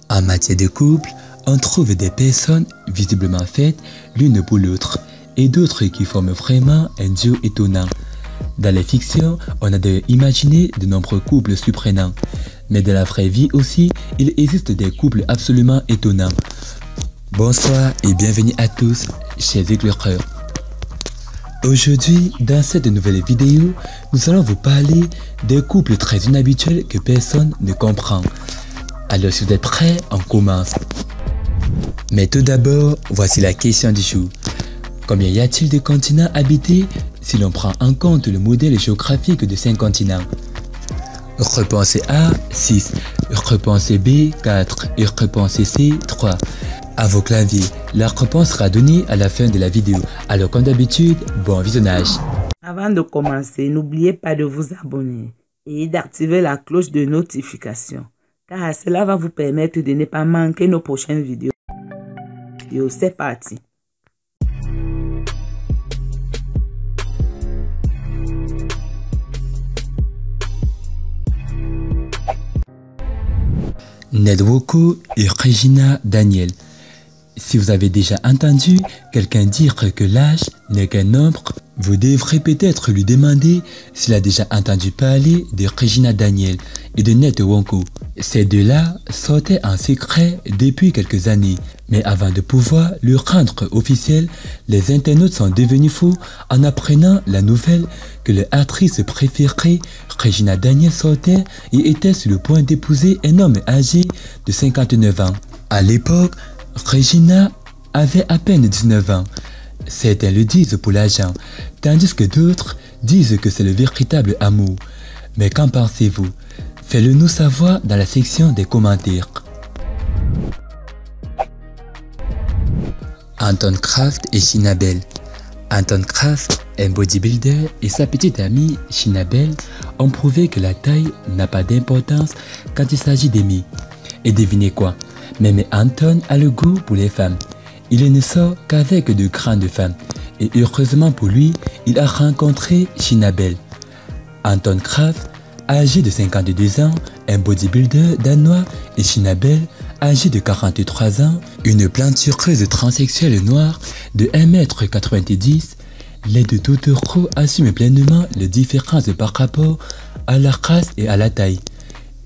En matière de couple, on trouve des personnes visiblement faites l'une pour l'autre et d'autres qui forment vraiment un duo étonnant. Dans les fictions, on a d'ailleurs imaginé de nombreux couples surprenants. Mais dans la vraie vie aussi, il existe des couples absolument étonnants. Bonsoir et bienvenue à tous, chers éclaireurs. Aujourd'hui, dans cette nouvelle vidéo, nous allons vous parler des couples très inhabituels que personne ne comprend. Alors si vous êtes prêts, on commence. Mais tout d'abord, voici la question du jour. Combien y a-t-il de continents habités si l'on prend en compte le modèle géographique de 5 continents? Réponse A, 6. Réponse B, 4. Et réponse C, 3. À vos claviers, la réponse sera donnée à la fin de la vidéo. Alors comme d'habitude, bon visionnage. Avant de commencer, n'oubliez pas de vous abonner et d'activer la cloche de notification, car cela va vous permettre de ne pas manquer nos prochaines vidéos. C'est parti. Ned Nwoko et Regina Daniel. Si vous avez déjà entendu quelqu'un dire que l'âge n'est qu'un nombre, vous devrez peut-être lui demander s'il a déjà entendu parler de Regina Daniel et de Ned Nwoko. Ces deux-là sortaient en secret depuis quelques années, mais avant de pouvoir le rendre officiel, les internautes sont devenus fous en apprenant la nouvelle que leur actrice préférée, Regina Daniel, sortait et était sur le point d'épouser un homme âgé de 59 ans. À l'époque, Regina avait à peine 19 ans. Certains le disent pour l'argent, tandis que d'autres disent que c'est le véritable amour. Mais qu'en pensez-vous? Faites-le nous savoir dans la section des commentaires. Anton Kraft et Sheena Bell. Anton Kraft, un bodybuilder, et sa petite amie Sheena Bell ont prouvé que la taille n'a pas d'importance quand il s'agit d'aimer. Et devinez quoi? Même Anton a le goût pour les femmes. Il ne sort qu'avec de grandes femmes. Et heureusement pour lui, il a rencontré Sheena Bell. Anton Kraft, âgé de 52 ans, un bodybuilder danois, et Sheena Bell, âgée de 43 ans, une plantureuse transsexuelle noire de 1,90 m, les deux toutous assument pleinement les différences par rapport à la race et à la taille.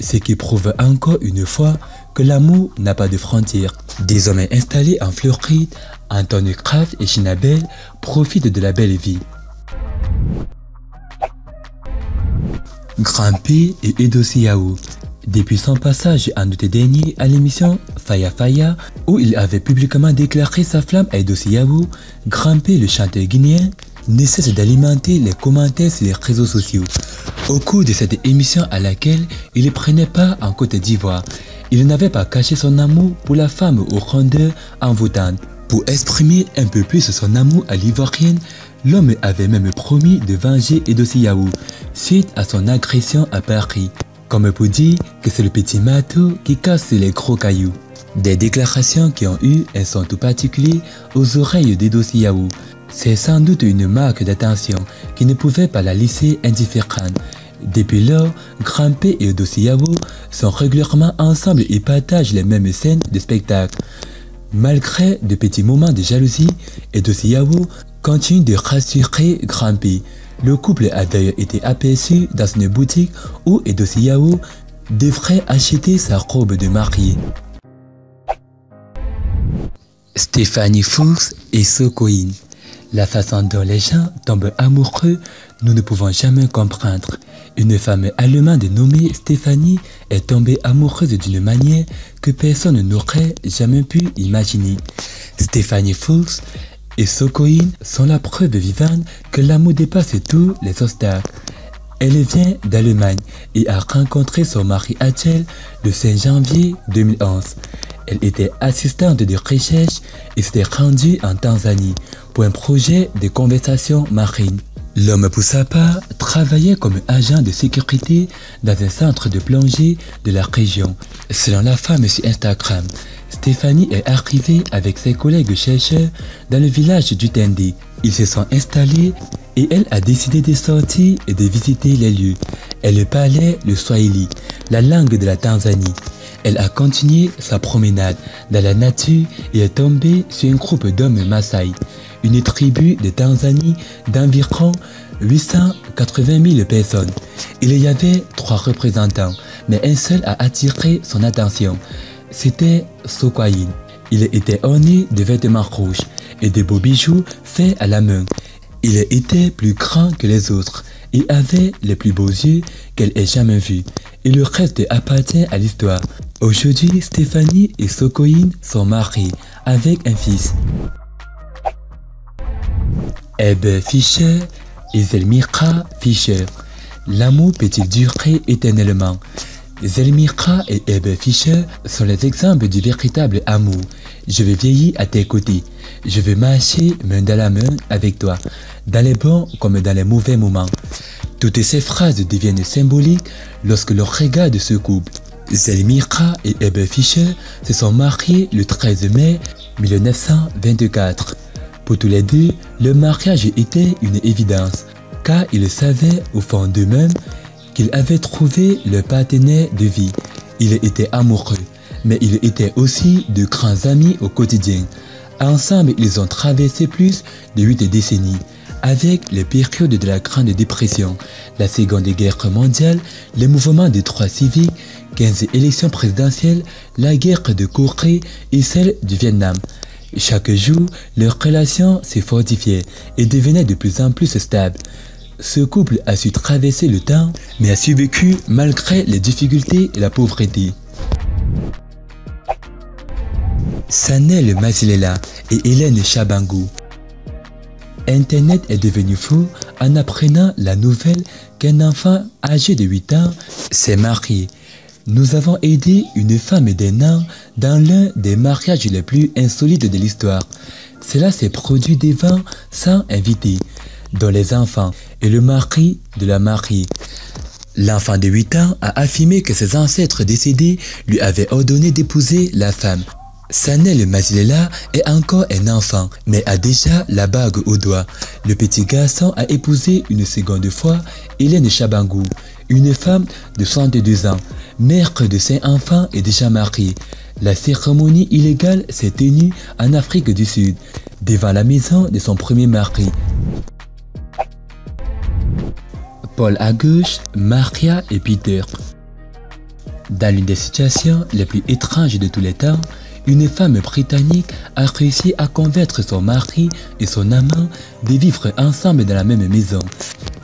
Ce qui prouve encore une fois que l'amour n'a pas de frontières. Désormais installés en Floride, Anton Kraft et Sheena Bell profitent de la belle vie. Grand P et Edo Siaou. Depuis son passage en août dernier à l'émission Faya Faya, où il avait publiquement déclaré sa flamme à Edo Siaou, Grand P, le chanteur guinéen, ne cesse d'alimenter les commentaires sur les réseaux sociaux. Au cours de cette émission à laquelle il prenait part en Côte d'Ivoire, il n'avait pas caché son amour pour la femme aux rondeurs envoûtantes. Pour exprimer un peu plus son amour à l'Ivoirienne, l'homme avait même promis de venger Edo Siaou suite à son agression à Paris, comme pour dire que c'est le petit marteau qui casse les gros cailloux. Des déclarations qui ont eu un son tout particulier aux oreilles d'Edo Siaou. C'est sans doute une marque d'attention qui ne pouvait pas la laisser indifférente. Depuis lors, Grand P et Edo Siaou sont régulièrement ensemble et partagent les mêmes scènes de spectacle. Malgré de petits moments de jalousie, Edo Siaou continue de rassurer Grand P. Le couple a d'ailleurs été aperçu dans une boutique où Edo Siaou devrait acheter sa robe de mariée. Stephanie Fuchs et Sokoin. La façon dont les gens tombent amoureux, nous ne pouvons jamais comprendre. Une femme allemande nommée Stephanie est tombée amoureuse d'une manière que personne n'aurait jamais pu imaginer. Stephanie Fuchs et Sokoin sont la preuve vivante que l'amour dépasse tous les obstacles. Elle vient d'Allemagne et a rencontré son mari actuel le 5 janvier 2011. Elle était assistante de recherche et s'était rendue en Tanzanie pour un projet de conversation marine. L'homme, pour sa part, travaillait comme agent de sécurité dans un centre de plongée de la région. Selon la femme sur Instagram, Stephanie est arrivée avec ses collègues chercheurs dans le village du Tendé. Ils se sont installés et elle a décidé de sortir et de visiter les lieux. Elle parlait le Swahili, la langue de la Tanzanie. Elle a continué sa promenade dans la nature et est tombée sur un groupe d'hommes Maasai, une tribu de Tanzanie d'environ 880 000 personnes. Il y avait 3 représentants, mais un seul a attiré son attention. C'était Sokoine. Il était orné de vêtements rouges et de beaux bijoux faits à la main. Il était plus grand que les autres et avait les plus beaux yeux qu'elle ait jamais vus. Et le reste appartient à l'histoire. Aujourd'hui, Stéphanie et Sokoine sont mariés avec un fils. Ebbe Fischer et Zelmira Fischer. L'amour peut-il durer éternellement? Zelmira et Ebbe Fischer sont les exemples du véritable amour. Je veux vieillir à tes côtés. Je veux marcher main dans la main avec toi, dans les bons comme dans les mauvais moments. Toutes ces phrases deviennent symboliques lorsque l'on regarde ce couple. Zelmira et Ebbe Fischer se sont mariés le 13 mai 1924. Pour tous les deux, le mariage était une évidence, car ils savaient au fond d'eux-mêmes qu'ils avaient trouvé leur partenaire de vie. Ils étaient amoureux, mais ils étaient aussi de grands amis au quotidien. Ensemble, ils ont traversé plus de 8 décennies, avec les périodes de la Grande Dépression, la Seconde Guerre mondiale, les mouvements des droits civiques, 15 élections présidentielles, la guerre de Corée et celle du Vietnam. Chaque jour, leur relation s'est fortifiée et devenait de plus en plus stable. Ce couple a su traverser le temps, mais a survécu malgré les difficultés et la pauvreté. Sanel Masilela et Hélène Shabangu. Internet est devenu fou en apprenant la nouvelle qu'un enfant âgé de 8 ans s'est marié. Nous avons aidé une femme d'un an dans l'un des mariages les plus insolites de l'histoire. Cela s'est produit devant 100 invités, dont les enfants et le mari de la mariée. L'enfant de 8 ans a affirmé que ses ancêtres décédés lui avaient ordonné d'épouser la femme. Sanel Masilela est encore un enfant, mais a déjà la bague au doigt. Le petit garçon a épousé une seconde fois Hélène Shabangu, une femme de 62 ans, mère de 5 enfants et déjà mariée. La cérémonie illégale s'est tenue en Afrique du Sud, devant la maison de son premier mari. Paul à gauche, Maria et Peter. Dans l'une des situations les plus étranges de tous les temps, une femme britannique a réussi à convaincre son mari et son amant de vivre ensemble dans la même maison,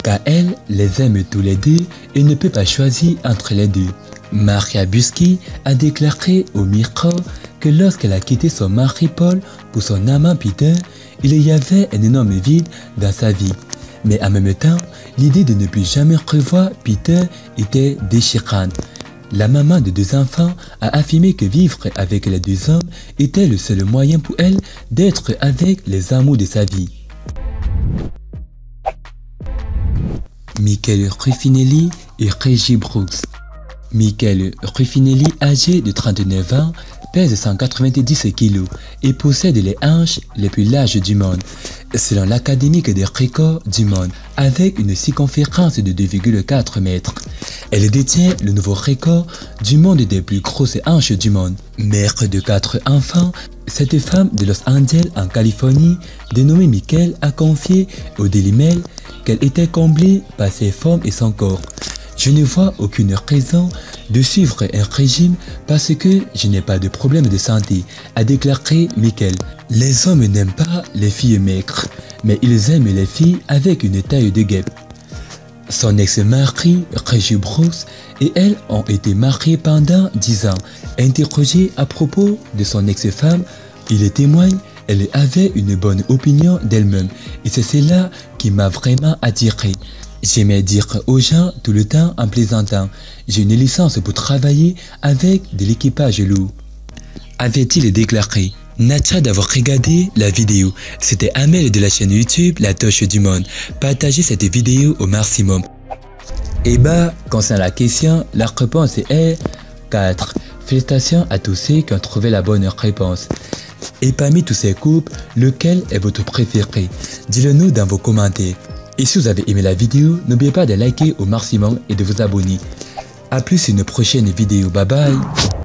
car elle les aime tous les deux et ne peut pas choisir entre les deux. Maria Busky a déclaré au micro que lorsqu'elle a quitté son mari Paul pour son amant Peter, il y avait un énorme vide dans sa vie. Mais en même temps, l'idée de ne plus jamais revoir Peter était déchirante. La maman de 2 enfants a affirmé que vivre avec les 2 hommes était le seul moyen pour elle d'être avec les amours de sa vie. Michael Ruffinelli et Reggie Brooks. Michael Ruffinelli, âgé de 39 ans, pèse 190 kg et possède les hanches les plus larges du monde, selon l'Académique des records du monde, avec une circonférence de 2,4 mètres. Elle détient le nouveau record du monde des plus grosses hanches du monde. Mère de 4 enfants, cette femme de Los Angeles en Californie, dénommée Michael, a confié au Daily Mail qu'elle était comblée par ses formes et son corps. Je ne vois aucune raison de suivre un régime parce que je n'ai pas de problème de santé, a déclaré Michael. Les hommes n'aiment pas les filles maigres, mais ils aiment les filles avec une taille de guêpe. Son ex-mari, Reggie Brooks, et elle ont été mariés pendant 10 ans. Interrogé à propos de son ex-femme, il témoigne: elle avait une bonne opinion d'elle-même et c'est cela qui m'a vraiment attiré. J'aimais dire aux gens tout le temps en plaisantant: j'ai une licence pour travailler avec de l'équipage lourd, avait-il déclaré. Natcha d'avoir regardé la vidéo. C'était Amel de la chaîne YouTube La Touche du Monde. Partagez cette vidéo au maximum. Et concernant la question, la réponse est 4. Félicitations à tous ceux qui ont trouvé la bonne réponse. Et parmi tous ces couples, lequel est votre préféré? Dites-le nous dans vos commentaires. Et si vous avez aimé la vidéo, n'oubliez pas de liker au maximum et de vous abonner. A plus une prochaine vidéo. Bye bye.